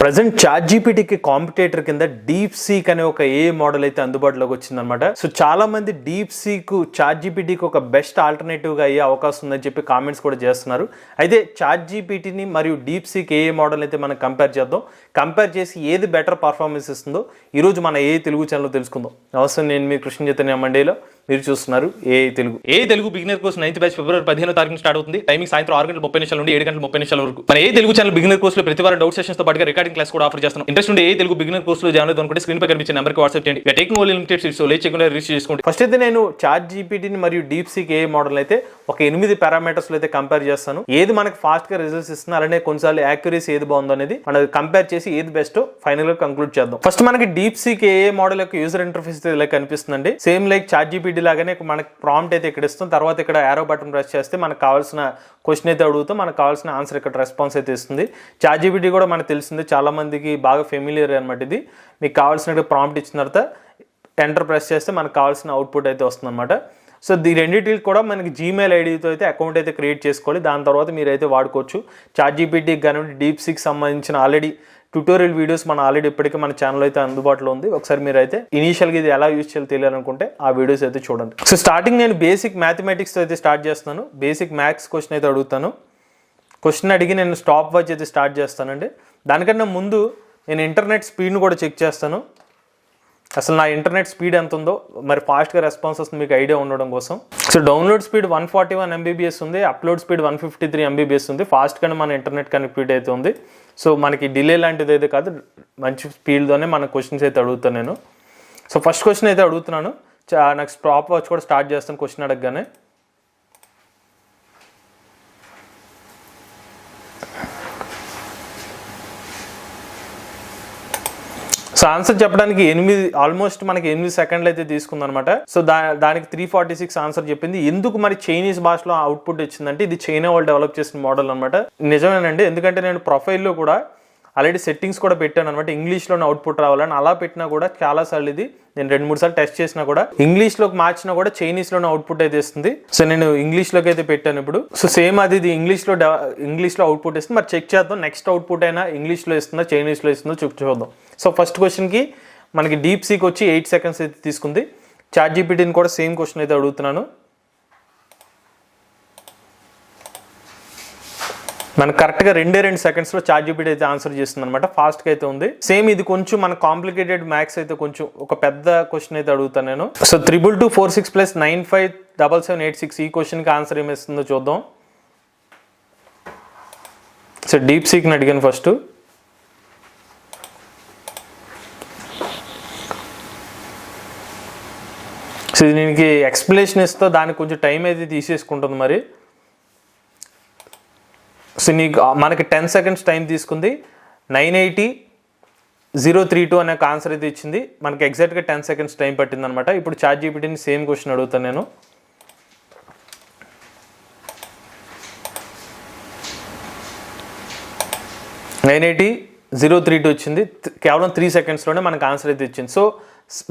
Present chat జీపీటీకి competitor కింద deep seek అనే ఒక ఏ మోడల్ అయితే అందుబాటులోకి వచ్చిందనమాట. సో చాలా మంది డీప్ సీక్ చాట్ జీపీటీకి ఒక బెస్ట్ ఆల్టర్నేటివ్గా అయ్యే అవకాశం ఉందని చెప్పి కామెంట్స్ కూడా చేస్తున్నారు. అయితే చాట్ జీపీటీని మరియు డీప్ సీక్ ఏ మోడల్ అయితే మనం కంపేర్ చేద్దాం. కంపేర్ చేసి ఏది బెటర్ పర్ఫార్మెన్స్ ఇస్తుందో ఈరోజు మన ఏ తెలుగు ఛానల్లో తెలుసుకుందాం. నమస్తే, నేను మీ కృష్ణ చైతన్య మండేలో, మీరు చూస్తున్నారు ఏ Telugu beginner course 9th batch ఫిబ్రవరి 15వ తారీఖున స్టార్ట్ అవుతుంది. టైమింగ్ సాయంత్రం 6:30 నుండి 7:30 వరకు. మన ఏ తెలుగు ఛానల్ బిగినర్ కోర్సులో ప్రతి వారం డౌట్ సెషన్స్ తో పాటుగా రికార్డింగ్ క్లాస్ కూడా ఆఫర్ చేస్తున్నాం. ఇంట్రెస్ట్ ఉంటే ఏ తెలుగు బిగినర్ కోర్సులో జాయిన్ అవుతాం అనుకుంటే స్క్రీన్ పై కనిపించే నెంబర్కి వాట్సాప్ చేయండి. Taking only limited seats, late చేయకుండా రిజిస్టర్ చేసుకోండి. ఫస్ట్ అయితే నేను చాట్ జీపీటీని మరియు డీప్ సీక్ ఏ మోడల్ అయితే ఒక 8 పారామీటర్స్ లో అయితే కంపేర్ చేస్తాను. ఏది మనకి ఫాస్ట్ గా రిజల్ట్స్ ఇస్తుంది, అలానే కొన్నిసార్లు యాక్యురసీ ఏది బాగుందో అనేది మనం కంపేర్ చేసి ఏది బెస్ట్ ఫైనల్ గా కంక్లూడ్ చేద్దాం. ఫస్ట్ మనకి డీప్ సీక్ ఏ మోడల్ యొక్క యూజర్ ఇంటర్ఫేస్ ఇలా కనిపిస్తుందండి. సేమ్ లైక్ చాట్ జీపీటీ లాగానే మనకి ప్రాంప్ట్ అయితే ఇక్కడ ఇస్తాం. తర్వాత ఇక్కడ యారో బటన్ ప్రెస్ చేస్తే మనకు కావాల్సిన క్వశ్చన్ అయితే అడుగుతాం, మనకు కావాల్సిన ఆన్సర్ ఇక్కడ రెస్పాన్స్ అయితే ఇస్తుంది. చాట్ జీపీటీ కూడా మనకు తెలిసింది, చాలా మందికి బాగా ఫెమిలియర్ అనమాట. ఇది మీకు కావాల్సిన ప్రాంప్ట్ ఇచ్చిన తర్వాత ఎంటర్ ప్రెస్ చేస్తే మనకు కావాల్సిన అవుట్పుట్ అయితే వస్తుంది అనమాట. సో ఈ రెండింటికి కూడా మనకి జీమెయిల్ ఐడితో అయితే అకౌంట్ అయితే క్రియేట్ చేసుకోవాలి. దాని తర్వాత మీరు అయితే వాడుకోవచ్చు. చాట్ జీపీటీకి కానివ్వండి, డీప్ సీక్ సంబంధించిన ఆల్రెడీ ట్యూటోరియల్ వీడియోస్ మన ఆల్రెడీ ఇప్పటికీ మన ఛానల్ అయితే అందుబాటులో ఉంది. ఒకసారి మీరు అయితే ఇనీషియల్గా ఇది ఎలా యూజ్ చేయాలో తెలియాలనుకుంటే ఆ వీడియోస్ అయితే చూడండి. సో స్టార్టింగ్ నేను బేసిక్ మ్యాథమెటిక్స్తో అయితే స్టార్ట్ చేస్తున్నాను. బేసిక్ మ్యాథ్స్ క్వశ్చన్ అయితే అడుగుతాను. క్వశ్చన్ అడిగి నేను స్టాప్ వాచ్ అయితే స్టార్ట్ చేస్తానండి. దానికన్నా ముందు నేను ఇంటర్నెట్ స్పీడ్ని కూడా చెక్ చేస్తాను. అసలు నా ఇంటర్నెట్ స్పీడ్ ఎంత ఉందో, మరి ఫాస్ట్గా రెస్పాన్స్ వస్తుంది మీకు ఐడియా ఉండడం కోసం. సో డౌన్లోడ్ స్పీడ్ 141 MBPS ఉంది, అప్లోడ్ స్పీడ్ 153 MBPS ఉంది. ఫాస్ట్గానే మన ఇంటర్నెట్ కనెక్టివిటీ అయితే ఉంది. సో మనకి డిలే లాంటిది అయితే కాదు, మంచి స్పీడ్తోనే మన క్వశ్చన్స్ అయితే అడుగుతాను నేను. సో ఫస్ట్ క్వశ్చన్ అయితే అడుగుతున్నాను. నాకు స్టాప్ వాచ్ కూడా స్టార్ట్ చేస్తాను క్వశ్చన్ అడగగానే. సో ఆన్సర్ చెప్పడానికి ఆల్మోస్ట్ మనకి 8 సెకండ్లు అయితే తీసుకుందనమాట. సో దానికి 346 ఆన్సర్ చెప్పింది. ఎందుకు మరి చైనీస్ భాషలో అవుట్పుట్ ఇచ్చిందంటే ఇది చైనా వాళ్ళు డెవలప్ చేసిన మోడల్ అనమాట. నిజమేనండి, ఎందుకంటే నేను ప్రొఫైల్లో కూడా ఆల్రెడీ సెట్టింగ్స్ కూడా పెట్టాను అనమాట. ఇంగ్లీష్లోనే అవుట్పుట్ రావాలని అలా పెట్టినా కూడా చాలాసార్లు ఇది నేను 2-3 సార్లు టెస్ట్ చేసినా కూడా ఇంగ్లీష్లోకి మార్చినా కూడా చైనీస్లోనే అవుట్పుట్ అయితే ఇస్తుంది. సో నేను ఇంగ్లీష్లోకి అయితే పెట్టాను ఇప్పుడు. సో సేమ్ అది ఇంగ్లీష్లో అవుట్పుట్ ఇస్తుంది. మరి చెక్ చేద్దాం నెక్స్ట్ అవుట్పుట్ అయినా ఇంగ్లీష్లో ఇస్తుందా చైనీస్లో ఇస్తుందో చూద్దాం. సో ఫస్ట్ క్వశ్చన్కి మనకి డీప్ సీక్ వచ్చి 8 సెకండ్స్ అయితే తీసుకుంది. చాట్ జీపీటీని కూడా సేమ్ క్వశ్చన్ అయితే అడుగుతున్నాను. మనకు కరెక్ట్గా 2 సెకండ్స్లో చాట్ జీపీటీ అయితే ఆన్సర్ చేస్తుంది అనమాట. ఫాస్ట్గా అయితే ఉంది. సేమ్ ఇది కొంచెం మన కాంప్లికేటెడ్ మ్యాథ్స్ అయితే కొంచెం ఒక పెద్ద క్వశ్చన్ అయితే అడుగుతాను నేను. సో 22246 + 957786 ఈ క్వశ్చన్కి ఆన్సర్ ఏమిస్తుందో చూద్దాం. సో డీప్ సీక్ని అడిగాను ఫస్ట్. సో దీనికి ఎక్స్ప్లెనేషన్ ఇస్తో దానికి కొంచెం టైం అయితే తీసేసుకుంటుంది మరి. సో మనకి 10 సెకండ్స్ టైం తీసుకుంది. 980,032 అనే ఆన్సర్ అయితే ఇచ్చింది. మనకి ఎగ్జాక్ట్గా 10 సెకండ్స్ టైం పట్టింది అనమాట. ఇప్పుడు చాట్ జీపీటీని సేమ్ క్వశ్చన్ అడుగుతాను నేను. (980,032) వచ్చింది. కేవలం 3 సెకండ్స్లోనే మనకు ఆన్సర్ అయితే ఇచ్చింది. సో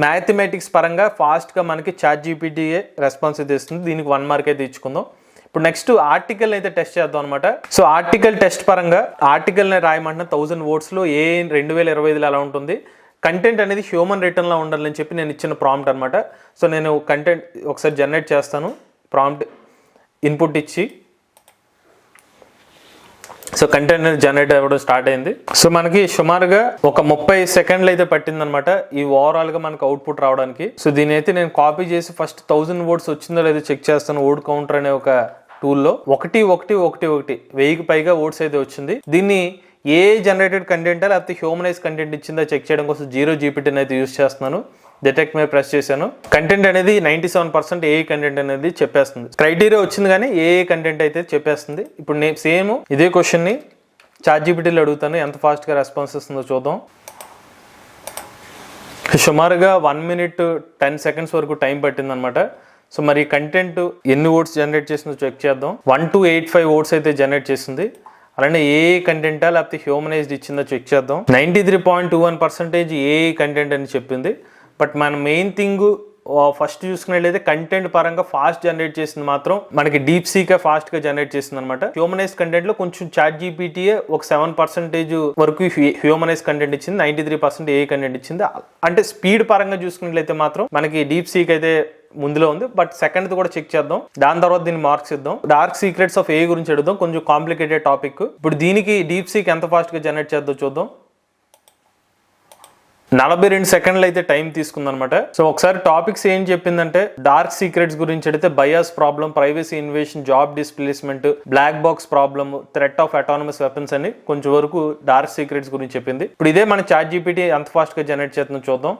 మ్యాథమెటిక్స్ పరంగా ఫాస్ట్గా మనకి చాట్ జీపీటీయే రెస్పాన్స్ అయితే ఇస్తుంది. దీనికి 1 మార్క్ అయితే ఇచ్చుకుందాం. ఇప్పుడు నెక్స్ట్ ఆర్టికల్ అయితే టెస్ట్ చేద్దాం అనమాట. సో ఆర్టికల్ టెస్ట్ పరంగా ఆర్టికల్ని రాయమంటున్న 1000 wordsలో 2025లో ఎలా ఉంటుంది. కంటెంట్ అనేది హ్యూమన్ రిటర్న్లో ఉండాలని చెప్పి నేను ఇచ్చిన ప్రాంప్ట్ అనమాట. సో నేను కంటెంట్ ఒకసారి జనరేట్ చేస్తాను. ప్రాంప్ట్ ఇన్పుట్ ఇచ్చి సో కంటెంట్ జనరేట్ అవ్వడం స్టార్ట్ అయింది. సో మనకి సుమారుగా ఒక 30 సెకండ్లు అయితే పట్టిందనమాట ఈ ఓవరాల్గా మనకు అవుట్పుట్ రావడానికి. సో దీని అయితే నేను కాపీ చేసి ఫస్ట్ 1000 words వచ్చిందో లేదో చెక్ చేస్తాను. వర్డ్ కౌంటర్ అనే ఒక టూల్లో 1,1,1,1,1000కి పైగా వర్డ్స్ అయితే వచ్చింది. దీన్ని ఏ జనరేటెడ్ కంటెంటా లేకపోతే హ్యూమనైజ్ కంటెంట్ ఇచ్చిందా చెక్ చేయడం కోసం 0 జీపీటీని అయితే యూజ్ చేస్తున్నాను. డిటెక్ట్ మీద ప్రెస్ చేశాను. కంటెంట్ అనేది 97% ఏ కంటెంట్ అనేది చెప్పేస్తుంది. క్రైటీరియా వచ్చింది కానీ ఏ కంటెంట్ అయితే చెప్పేస్తుంది. ఇప్పుడు నేను సేమ్ ఇదే క్వశ్చన్ని చాట్ జీపీటీలో అడుగుతాను. ఎంత ఫాస్ట్గా రెస్పాన్స్ ఇస్తుందో చూద్దాం. సుమారుగా 1 minute 10 seconds వరకు టైం పట్టిందనమాట. సో మరి కంటెంట్ ఎన్ని వర్డ్స్ జనరేట్ చేసిందో చెక్ చేద్దాం. 1285 words అయితే జనరేట్ చేసింది. అలానే ఏ కంటెంటా లేకపోతే హ్యూమనైజ్డ్ ఇచ్చిందో చెక్ చేద్దాం. 93.21% ఏ కంటెంట్ అని చెప్పింది. బట్ మన మెయిన్ థింగ్ ఫస్ట్ చూసుకున్నట్లయితే కంటెంట్ పరంగా ఫాస్ట్ జనరేట్ చేసింది మాత్రం మనకి డీప్ సీకే ఫాస్ట్ గా జనరేట్ చేసింది అనమాట. హ్యూమనైజ్ కంటెంట్ లో కొంచెం చాట్ జీపీటీయే ఒక 7% వరకు హ్యూమనైజ్ కంటెంట్ ఇచ్చింది, 93% ఏ కంటెంట్ ఇచ్చింది. అంటే స్పీడ్ పరంగా చూసుకున్నట్లయితే మాత్రం మనకి డీప్ సీక్ అయితే ముందులో ఉంది. బట్ సెకండ్ కూడా చెక్ చేద్దాం, దాని తర్వాత దీన్ని మార్క్స్ ఇద్దాం. డార్క్ సీక్రెట్స్ ఆఫ్ ఏ గురించి అడుగుదాం, కొంచెం కాంప్లికేటెడ్ టాపిక్. ఇప్పుడు దీనికి డీప్ సీక్ ఎంత ఫాస్ట్ గా జనరేట్ చేద్దాం చూద్దాం. 42 సెకండ్లు అయితే టైం తీసుకుందనమాట. సో ఒకసారి టాపిక్స్ ఏం చెప్పిందంటే డార్క్ సీక్రెట్స్ గురించి అడిగితే bias problem, privacy invasion, job displacement, black box problem, threat of autonomous weapons అని కొంచెం వరకు డార్క్ సీక్రెట్స్ గురించి చెప్పింది. ఇప్పుడు ఇదే మన చాట్ జీపీటీ ఎంత ఫాస్ట్ గా జనరేట్ చేస్తుందో చూద్దాం.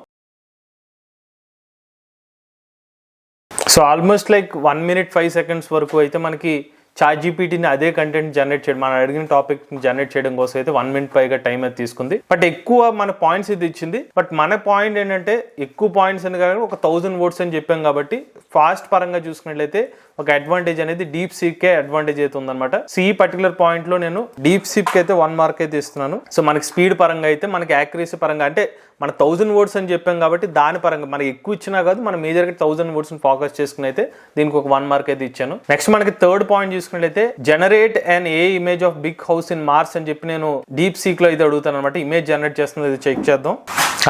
So almost like 1 minute 5 seconds వరకు అయితే మనకి చాట్ జీపీటీని అదే కంటెంట్ జనరేట్ చేయడం, మనం అడిగిన టాపిక్ జనరేట్ చేయడం కోసం అయితే 1 minute పైగా టైం అయితే తీసుకుంది. బట్ ఎక్కువ మన పాయింట్స్ ఇది ఇచ్చింది. బట్ మన పాయింట్ ఏంటంటే ఎక్కువ పాయింట్స్ అని కాదు, ఒక 1000 words అని చెప్పాం కాబట్టి ఫాస్ట్ పరంగా చూసుకున్నట్లయితే ఒక అడ్వాంటేజ్ అనేది డీప్ సీకే అడ్వాంటేజ్ అయితే ఉందన్నమాట. సో ఈ పర్టికులర్ పాయింట్ లో నేను డీప్ సీక్ అయితే 1 mark అయితే ఇస్తున్నాను. సో మనకి స్పీడ్ పరంగా అయితే, మనకి యాక్యురసీ పరంగా అంటే మన 1000 words అని చెప్పాం కాబట్టి దాని పరంగా మనకి ఎక్కువ ఇచ్చినా కాదు, మనం మేజర్ గా 1000 words ఫోకస్ చేసుకుని అయితే దీనికి ఒక 1 mark అయితే ఇచ్చాను. నెక్స్ట్ మనకి థర్డ్ పాయింట్ చూసుకున్నట్లయితే generate and a image of big house in Mars అని చెప్పి నేను డీప్ సీక్ లో అయితే అడుగుతాను అనమాట. ఇమేజ్ జనరేట్ చేస్తుంది, ఇది చెక్ చేద్దాం.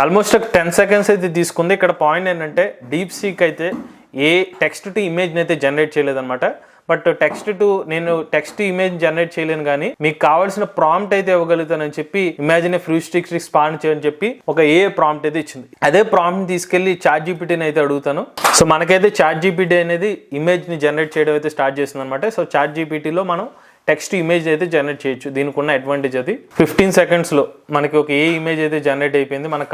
ఆల్మోస్ట్ 10 seconds అయితే తీసుకుంది. ఇక్కడ పాయింట్ ఏంటంటే డీప్ సీక్ అయితే ఏ టెక్స్ట్ టు ఇమేజ్ అయితే జనరేట్ చేయలేదన్నమాట. బట్ నేను టెక్స్ట్ ఇమేజ్ జనరేట్ చేయలేను, కానీ మీకు కావాల్సిన ప్రాంప్ట్ అయితే ఇవ్వగలుగుతానని చెప్పి ఇమాజిన్ ఫ్యూస్టిక్స్ స్పాన్ చేయని చెప్పి ఒక ఏ ప్రాంప్ట్ అయితే ఇచ్చింది. అదే ప్రాంప్ట్ తీసుకెళ్లి చాట్ జీపీటీని అయితే అడుగుతాను. సో మనకైతే చాట్ జీపీటీ అనేది ఇమేజ్ ని జనరేట్ చేయడం అయితే స్టార్ట్ చేస్తుంది అనమాట. సో చాట్ జీపీటీలో మనం టెక్స్ట్ ఇమేజ్ అయితే జనరేట్ చేయొచ్చు. దీనికి ఉన్న అడ్వాంటేజ్ అది 15 seconds లో మనకి ఒక ఏ ఇమేజ్ అయితే జనరేట్ అయిపోయింది. మనకు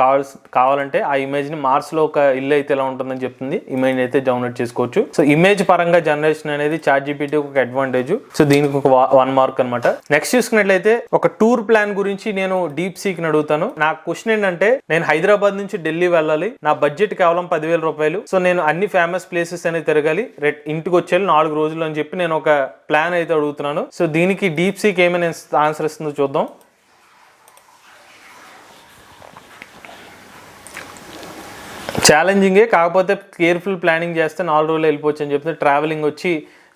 కావాలంటే ఆ ఇమేజ్ ని మార్స్ లో ఒక ఇల్లు అయితే ఎలా ఉంటుందని చెప్తుంది, ఇమేజ్ అయితే డౌన్లోడ్ చేసుకోవచ్చు. సో ఇమేజ్ పరంగా జనరేషన్ అనేది చాట్ జీపీటీ ఒక అడ్వాంటేజ్. సో దీనికి ఒక 1 mark అనమాట. నెక్స్ట్ చూసుకున్నట్లయితే ఒక టూర్ ప్లాన్ గురించి నేను డీప్ సీక్ ని అడుగుతాను. నా క్వశ్చన్ ఏంటంటే నేను హైదరాబాద్ నుంచి ఢిల్లీ వెళ్ళాలి, నా బడ్జెట్ కేవలం 10,000 రూపాయలు. సో నేను అన్ని ఫేమస్ ప్లేసెస్ అనేది తిరగాలి, ఇంటికి వచ్చేయాలి 4 రోజులు అని చెప్పి నేను ఒక ప్లాన్ అయితే అడుగుతున్నాను. సో దీనికి డీప్ సీక్ ఏమైనా ఆన్సర్ ఇస్తుందో చూద్దాం. ఛాలెంజింగే, కాకపోతే కేర్ఫుల్ ప్లానింగ్ చేస్తే 4 రోజులు వెళ్ళిపోవచ్చు అని చెప్తే ట్రావెలింగ్ వచ్చి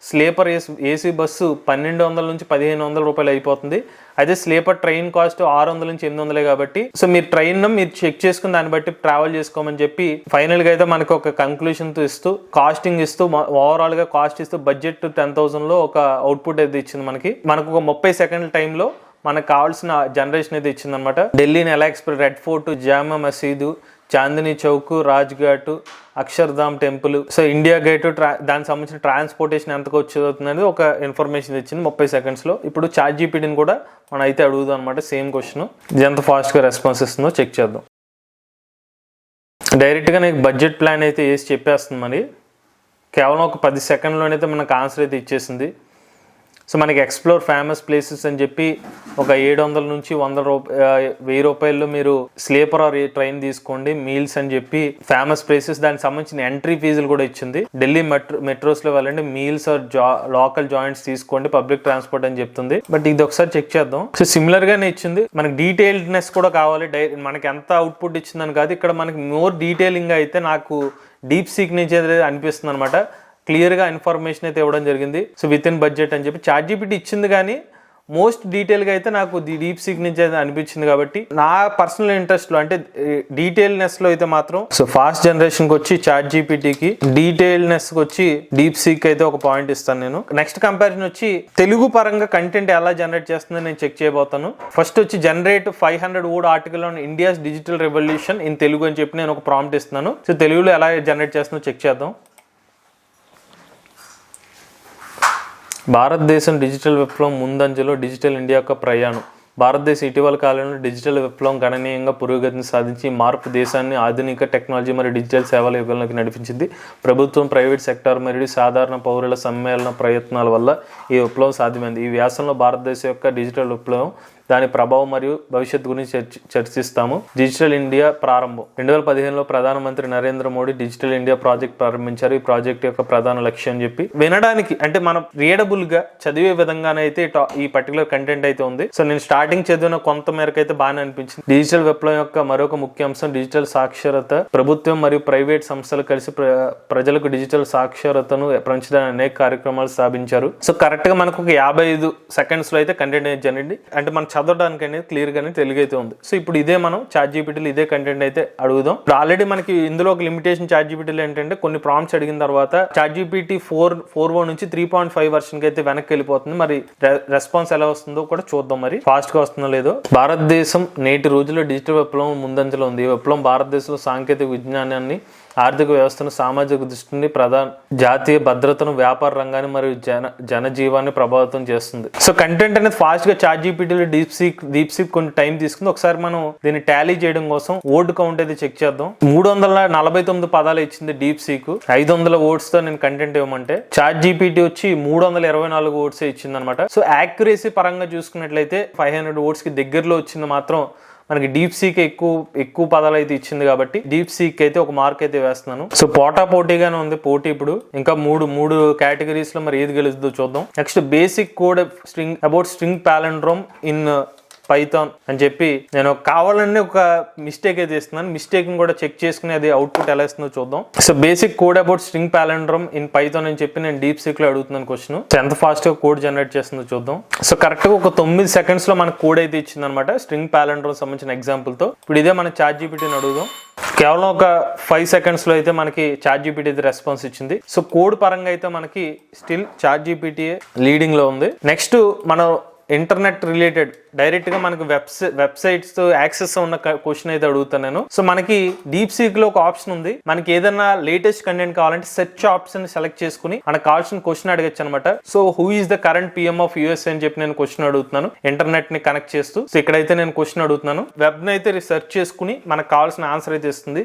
స్లీపర్ ఏసీ బస్సు 1200 నుంచి 1500 రూపాయలు అయిపోతుంది. అదే స్లీపర్ ట్రైన్ కాస్ట్ 600 నుంచి 800 కాబట్టి సో మీరు ట్రైన్ మీరు చెక్ చేసుకుని దాన్ని బట్టి ట్రావెల్ చేసుకోమని చెప్పి ఫైనల్ గా అయితే మనకు ఒక కంక్లూషన్ తో ఇస్తూ కాస్టింగ్ ఇస్తూ ఓవరాల్ గా కాస్ట్ ఇస్తూ బడ్జెట్ 10,000 లో ఒక అవుట్పుట్ అయితే ఇచ్చింది. మనకు ఒక 30 సెకండ్ల టైంలో మనకు కావాల్సిన జనరేషన్ అయితే ఇచ్చింది అనమాట. ఢిల్లీని ఎలా ఎక్స్ప్రెస్, రెడ్ ఫోర్ట్, జామా మసీదు, Chandni Chowk, Raj ghat, Akshardham temple, so India gate, దానికి సంబంధించిన ట్రాన్స్పోర్టేషన్ ఎంతకు వచ్చేది అనేది ఒక ఇన్ఫర్మేషన్ ఇచ్చింది 30 seconds లో. ఇప్పుడు చాట్ జీపీటీని కూడా మనం అయితే అడుగుదాం అనమాట. సేమ్ క్వశ్చన్, ఇది ఎంత ఫాస్ట్ గా రెస్పాన్స్ ఇస్తుందో చెక్ చేద్దాం. డైరెక్ట్ గా నీకు బడ్జెట్ ప్లాన్ అయితే వేసి చెప్పేస్తుంది. మరి కేవలం ఒక 10 secondsలోనైతే మనకు ఆన్సర్ అయితే ఇచ్చేసింది. సో మనకి ఎక్స్ప్లోర్ ఫేమస్ ప్లేసెస్ అని చెప్పి ఒక 700 నుంచి 1000 రూపాయల్లో మీరు స్లీపర్ ఆర్ ట్రైన్ తీసుకోండి, మీల్స్ అని చెప్పి ఫేమస్ ప్లేసెస్, దానికి సంబంధించిన ఎంట్రీ ఫీజులు కూడా ఇచ్చింది. ఢిల్లీ మెట్రోస్ లో వెళ్ళండి, మీల్స్ ఆర్ లోకల్ జాయింట్స్ తీసుకోండి, పబ్లిక్ ట్రాన్స్పోర్ట్ అని చెప్తుంది. బట్ ఇది ఒకసారి చెక్ చేద్దాం. సో సిమిలర్ గానే ఇచ్చింది. మనకి డీటెయిల్డ్నెస్ కూడా కావాలి, మనకి ఎంత అవుట్పుట్ ఇచ్చిందని కాదు, ఇక్కడ మనకి మోర్ డీటెయిలింగ్ అయితే నాకు డీప్ సీక్ నుంచి అనిపిస్తుంది అనమాట. క్లియర్గా ఇన్ఫర్మేషన్ అయితే ఇవ్వడం జరిగింది. సో విత్ ఇన్ బడ్జెట్ అని చెప్పి చాట్ జీపీటీ ఇచ్చింది, కానీ మోస్ట్ డీటెయిల్గా అయితే నాకు డీప్ సీక్ నుంచి అయితే అనిపించింది. కాబట్టి నా పర్సనల్ ఇంట్రెస్ట్లో అంటే డీటెయిల్నెస్లో అయితే మాత్రం సో ఫాస్ట్ జనరేషన్కి వచ్చి చాట్ జీపీటీకి, డీటెయిల్నెస్కి వచ్చి డీప్ సీక్ అయితే ఒక పాయింట్ ఇస్తాను నేను. నెక్స్ట్ కంపారిజన్ వచ్చి తెలుగు పరంగా కంటెంట్ ఎలా జనరేట్ చేస్తుందని నేను చెక్ చేయబోతాను. ఫస్ట్ వచ్చి generate 500 word article on India's digital revolution in Telugu అని చెప్పి నేను ఒక ప్రాంప్ట్ ఇస్తున్నాను. సో తెలుగులో ఎలా జనరేట్ చేస్తుందో చెక్ చేద్దాం. భారతదేశం డిజిటల్ విప్లవం ముందంజలో, డిజిటల్ ఇండియా యొక్క ప్రయాణం. భారతదేశం ఇటీవల కాలంలో డిజిటల్ విప్లవం గణనీయంగా పురోగతిని సాధించి మార్పు దేశాన్ని ఆధునిక టెక్నాలజీ మరియు డిజిటల్ సేవల యుగంలోకి నడిపించింది. ప్రభుత్వం, ప్రైవేట్ సెక్టార్ మరియు సాధారణ పౌరుల సమ్మేళన ప్రయత్నాల వల్ల ఈ విప్లవం సాధ్యమైంది. ఈ వ్యాసంలో భారతదేశం యొక్క డిజిటల్ విప్లవం దాని ప్రభావం మరియు భవిష్యత్తు గురించి చర్చిస్తాము. డిజిటల్ ఇండియా ప్రారంభం. 2015లో ప్రధానమంత్రి Narendra Modi digital India project ప్రారంభించారు. ఈ ప్రాజెక్ట్ యొక్క ప్రధాన లక్ష్యం అని చెప్పి వినడానికి అంటే మనం రీడబుల్ గా చదివే విధంగానే అయితే ఈ పర్టికులర్ కంటెంట్ అయితే ఉంది. సో నేను స్టార్టింగ్ చదివిన కొంత మేరకు అయితే బాగానే అనిపించింది. డిజిటల్ విప్లవం యొక్క మరొక ముఖ్య అంశం డిజిటల్ సాక్షరత. ప్రభుత్వం మరియు ప్రైవేట్ సంస్థలు కలిసి ప్రజలకు డిజిటల్ సాక్షరతను పెంచడానికి అనేక కార్యక్రమాలు స్థాపించారు. సో కరెక్ట్ గా మనకు ఒక 55 సెకండ్స్ లో అయితే కంటెంట్ అయితే జరిగింది. అంటే మనం చదవడానికి అనేది క్లియర్ గానే తెలుగు అయితే ఉంది. సో ఇప్పుడు ఇదే మనం ChatGPTలో ఇదే కంటెంట్ అయితే అడుగుదాం. ఆల్రెడీ మనకి ఇందులో ఒక లిమిటేషన్ ChatGPTలో ఏంటంటే కొన్ని ప్రాంప్ట్స్ అడిగిన తర్వాత ChatGPT 4.1 నుంచి 3.5 వర్షన్ కి అయితే వెనక్కి వెళ్ళిపోతుంది. మరి రెస్పాన్స్ ఎలా వస్తుందో కూడా చూద్దాం. మరి ఫాస్ట్ గా వస్తుందో లేదో. భారతదేశం నేటి రోజుల్లో డిజిటల్ విప్లవం ముందంజలో ఉంది. ఈ విప్లవం భారతదేశంలో సాంకేతిక విజ్ఞానాన్ని, ఆర్థిక వ్యవస్థను, సామాజిక దృష్టిని, జాతీయ భద్రతను, వ్యాపార రంగాన్ని మరియు జనజీవాన్ని ప్రభావితం చేస్తుంది. సో కంటెంట్ అనేది ఫాస్ట్ గా ChatGPTలో డీప్ సీక్ కొన్ని టైం తీసుకుంది. ఒకసారి మనం దీన్ని టాలీ చేయడం కోసం వర్డ్ కౌంట్ అయితే చెక్ చేద్దాం. 349 పదాలు ఇచ్చింది డీప్ సీక్. 500 వర్డ్స్ తో నేను కంటెంట్ ఇవ్వమంటే ChatGPT వచ్చి 324 వర్డ్స్ ఇచ్చింది అనమాట. సో యాక్యురసీ పరంగా చూసుకున్నట్లయితే 500 వర్డ్స్ కి దగ్గరలో వచ్చింది మాత్రం మనకి డీప్ సీక్ ఎక్కువ పదాలు అయితే ఇచ్చింది కాబట్టి డీప్ సీక్ అయితే ఒక మార్క్ అయితే వేస్తున్నాను. సో పోటీగానే ఉంది పోటీ. ఇప్పుడు ఇంకా మూడు కేటగిరీస్ లో మరి ఏది గెలుస్తుందో చూద్దాం. Next basic code string palindrome in Python అని చెప్పి నేను కావాలని ఒక మిస్టేక్ అయితే ఇస్తున్నాను. మిస్టేక్ ని కూడా చెక్ చేసుకుని అది అవుట్పుట్ ఎలా ఇస్తుందో చూద్దాం. So basic code about string palindrome in Python అని చెప్పి నేను డీప్ సీక్ లో అడుగుతున్నాను క్వశ్చన్. ఎంత ఫాస్ట్ గా కోడ్ జనరేట్ చేస్తుందో చూద్దాం. సో కరెక్ట్ గా ఒక 9 సెకండ్స్ లో మనకు కోడ్ అయితే ఇచ్చింది అనమాట స్ట్రింగ్ పాలెండ్రోమ్ సంబంధించిన ఎగ్జాంపుల్ తో. ఇప్పుడు ఇదే మన ChatGPTని అడుగుదాం. కేవలం ఒక 5 సెకండ్స్ లో అయితే మనకి ChatGPT అయితే రెస్పాన్స్ ఇచ్చింది. సో కోడ్ పరంగా అయితే మనకి స్టిల్ ChatGPT లీడింగ్ లో ఉంది. నెక్స్ట్ మనం ఇంటర్నెట్ రిలేటెడ్ డైరెక్ట్ గా మనకు వెబ్సైట్స్ తో యాక్సెస్ ఉన్న క్వశ్చన్ అయితే అడుగుతాను నేను. సో మనకి డీప్ సీక్ లో ఒక ఆప్షన్ ఉంది. మనకి ఏదైనా లేటెస్ట్ కంటెంట్ కావాలంటే సెర్చ్ ఆప్షన్ సెలెక్ట్ చేసుకుని మనకు కావాల్సిన క్వశ్చన్ అడగచ్చు అనమాట. So who is the current PM of USA అని చెప్పి నేను క్వశ్చన్ అడుగుతున్నాను ఇంటర్నెట్ ని కనెక్ట్ చేస్తూ. సో ఇక్కడైతే నేను క్వశ్చన్ అడుగుతున్నాను. వెబ్ ని అయితే రీసెర్చ్ చేసుకుని మనకు కావాల్సిన ఆన్సర్ అయితే ఇస్తుంది.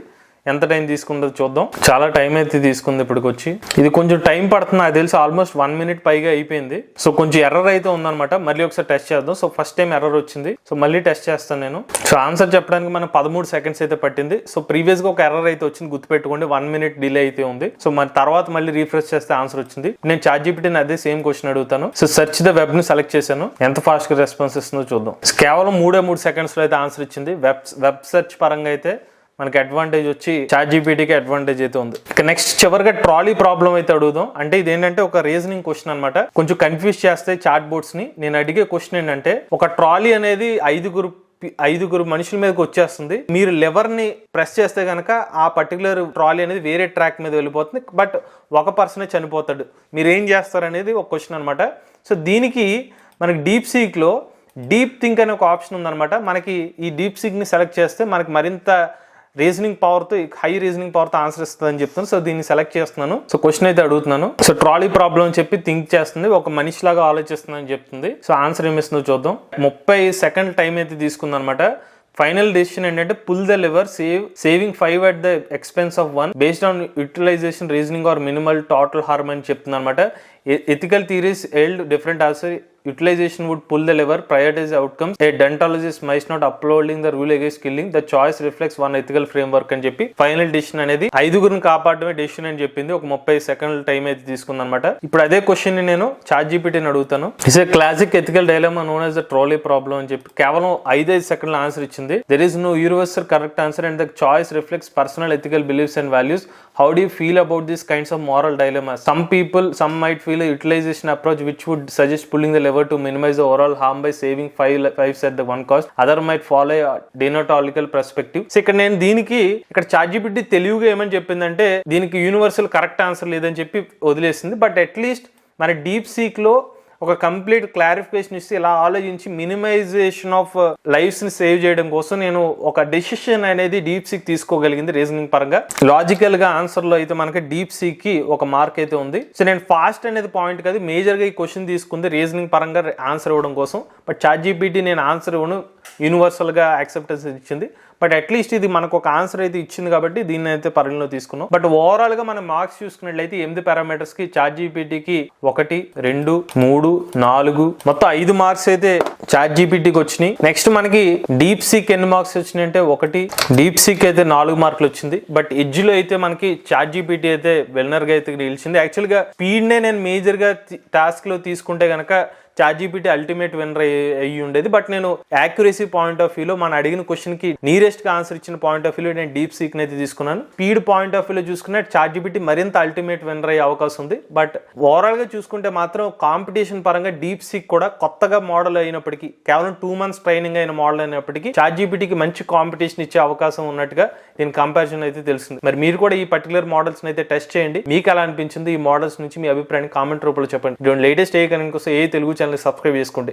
ఎంత టైం తీసుకుందో చూద్దాం. చాలా టైం అయితే తీసుకుంది ఇప్పటికి వచ్చి. ఇది కొంచెం టైం పడుతుంది నాకు తెలిసి ఆల్మోస్ట్ 1 మినిట్ పైగా అయిపోయింది. సో కొంచెం ఎర్రర్ అయితే ఉందన్నమాట. మళ్ళీ ఒకసారి టెస్ట్ చేద్దాం. సో ఫస్ట్ టైం ఎర్రర్ వచ్చింది. సో మళ్ళీ టెస్ట్ చేస్తాను నేను. సో ఆన్సర్ చెప్పడానికి మనం 13 సెకండ్స్ అయితే పట్టింది. సో ప్రీవియస్ గా ఒక ఎర్రర్ అయితే వచ్చింది గుర్తుపెట్టుకోండి. 1 మినిట్ డిలే అయితే ఉంది. సో మన తర్వాత మళ్ళీ రీఫ్రెష్ చేస్తే ఆన్సర్ వచ్చింది. నేను ChatGPTని అదే సేమ్ క్వశ్చన్ అడుగుతాను. సో సెర్చ్ ద వెబ్ ని సెలెక్ట్ చేశాను. ఎంత ఫాస్ట్ గా రెస్పాన్స్ ఇస్తుందో చూద్దాం. కేవలం 3 సెకండ్స్ లో అయితే ఆన్సర్ ఇచ్చింది. వెబ్ సెర్చ్ పరంగా అయితే మనకి అడ్వాంటేజ్ వచ్చి ChatGPTకి అడ్వాంటేజ్ అయితే ఉంది. నెక్స్ట్ చివరిగా ట్రాలీ ప్రాబ్లం అయితే అడుగుదాం. అంటే ఇది ఏంటంటే ఒక రీజనింగ్ క్వశ్చన్ అనమాట. కొంచెం కన్ఫ్యూజ్ చేస్తాయి చాట్ బోర్డ్స్ ని. నేను అడిగే క్వశ్చన్ ఏంటంటే ఒక ట్రాలీ అనేది 5 మనుషుల మీదకి వచ్చేస్తుంది. మీరు లెవర్ ని ప్రెస్ చేస్తే కనుక ఆ పర్టికులర్ ట్రాలీ అనేది వేరే ట్రాక్ మీద వెళ్ళిపోతుంది. బట్ ఒక పర్సనే చనిపోతాడు. మీరు ఏం చేస్తారు అనేది ఒక క్వశ్చన్ అనమాట. సో దీనికి మనకి డీప్ సీక్ లో డీప్ థింక్ అనే ఒక ఆప్షన్ ఉందన్నమాట. మనకి ఈ డీప్ సీక్ ని సెలెక్ట్ చేస్తే మనకి మరింత రీజనింగ్ పవర్ తో హై రీజనింగ్ పవర్ తో ఆన్సర్ ఇస్తుంది అని చెప్తాను. సో దీన్ని సెలెక్ట్ చేస్తున్నాను. సో క్వశ్చన్ అయితే అడుగుతున్నాను. సో ట్రాలీ ప్రాబ్లం అని చెప్పి థింక్ చేస్తుంది. ఒక మనిషిలాగా ఆలోచిస్తుంది అని చెప్తుంది. సో ఆన్సర్ ఏమిస్తుందో చూద్దాం. 30 సెకండ్ టైం అయితే తీసుకుంది అనమాట. ఫైనల్ డెసిషన్ ఏంటంటే pull the lever saving 5 at the expense of 1 based on utilization reasoning or minimal total harm అని చెప్తుంది అనమాట. Ethical theories held different answer. Utilization would pull the lever, prioritize outcomes. A dermatologist might not upholding the rule against killing. The choice reflects one ethical framework అని చెప్పి final decision అనేది 5 కాపాడమే decision అని చెప్పింది. ఒక 30 సెకండ్ల టైం అయితే తీసుకుంది అనమాట. ఇప్పుడు అదే క్వశ్చన్ ని నేను ChatGPTని అడుగుతాను. It's a classic ethical dilemma known as the trolley problem అని చెప్పి కేవలం 5 సెకండ్ల ఆన్సర్ ఇచ్చింది. There is no universal correct answer and the choice reflects personal ethical beliefs and values. How do you feel about these kinds of moral dilemmas? Some might feel a utilization approach which would suggest pulling the lever to minimize the overall harm by saving 5 lives at the one cost. Other might follow a deontological perspective. So ఇక్కడ నేను దీనికి ChatGPT తెలివిగా ఏమని చెప్పిందంటే దీనికి universal correct answer లేదని చెప్పి వదిలేసింది. బట్ అట్లీస్ట్ మన డీప్ సీక్ లో ఒక కంప్లీట్ క్లారిఫికేషన్ ఇస్తే ఇలా ఆలోచించి మినిమైజేషన్ ఆఫ్ లైఫ్స్ ని సేవ్ చేయడం కోసం నేను ఒక డెసిషన్ అనేది డీప్ సీక్ తీసుకోగలిగింది రీజనింగ్ పరంగా. లాజికల్ గా ఆన్సర్ లో అయితే మనకి డీప్ సీక్ కి ఒక మార్క్ అయితే ఉంది. సో నేను ఫాస్ట్ అనేది పాయింట్ కాదు, మేజర్ గా ఈ క్వశ్చన్ తీసుకుంది రీజనింగ్ పరంగా ఆన్సర్ ఇవ్వడం కోసం. బట్ ChatGPT నేను ఆన్సర్ ఇవ్వను, యూనివర్సల్ గా యాక్సెప్టెన్స్ ఇచ్చింది. బట్ అట్లీస్ట్ ఇది మనకు ఒక ఆన్సర్ అయితే ఇచ్చింది కాబట్టి దీన్ని అయితే పరిగణలో తీసుకున్నాం. బట్ ఓవరాల్ గా మనం మార్క్స్ చూసుకున్నట్లయితే 8 పారామీటర్స్ కి ChatGPTకి 1, 2, 3, 3, 4 మొత్తం 5 మార్క్స్ అయితే చాట్ జీపీటీకి వచ్చినాయి. నెక్స్ట్ మనకి డీప్ సీక్ ఎన్ని మార్క్స్ వచ్చినాయి అంటే 1, డీప్ సీక్ అయితే 4 మార్కులు వచ్చింది. బట్ ఎడ్జ్ లో అయితే మనకి చాట్ జీపీటీ అయితే విన్నర్ గా అయితే నిలిచింది. యాక్చువల్ గా స్పీడ్ నే నేను మేజర్ గా టాస్క్ లో తీసుకుంటే గనక చాట్ జీపీటీ అల్టిమేట్ విన్నర్ అయ్యి ఉండేది. బట్ నేను యాక్యురసీ పాయింట్ ఆఫ్ వ్యూలో మన అడిగిన క్వశ్చన్ కి నియరెస్ట్ గా ఆన్సర్ ఇచ్చిన పాయింట్ ఆఫ్ వ్యూలో నేను డీప్ సీక్ అయితే తీసుకున్నాను. స్పీడ్ పాయింట్ ఆఫ్ వ్యూలో చూసుకున్న చాట్ జీపీటీ మరింత అల్టిమేట్ విన్నర్ అయ్యే అవకాశం ఉంది. బట్ ఓవరాల్ గా చూసుకుంటే మాత్రం కాంపిటీషన్ పరంగా డీప్ సీక్ కూడా కొత్తగా మోడల్ అయినప్పటికీ, కేవలం 2 months ట్రైనింగ్ అయిన మోడల్ అయినప్పటికీ చాట్ జీపీటీకి మంచి కాంపిటీషన్ ఇచ్చే అవకాశం ఉన్నట్టుగా దీని కంపారిజన్ అయితే తెలిసింది. మరి మీరు కూడా ఈ పర్టికులర్ మోడల్స్ అయితే టెస్ట్ చేయండి. మీకు ఎలా అనిపించింది ఈ మోడల్స్ నుంచి మీ అభిప్రాయాన్ని కామెంట్ రూపంలో చెప్పండి. లేటెస్ట్ ఏ కనుక ఏ తెలుగు ఛానల్ సబ్స్క్రైబ్ చేసుకోండి.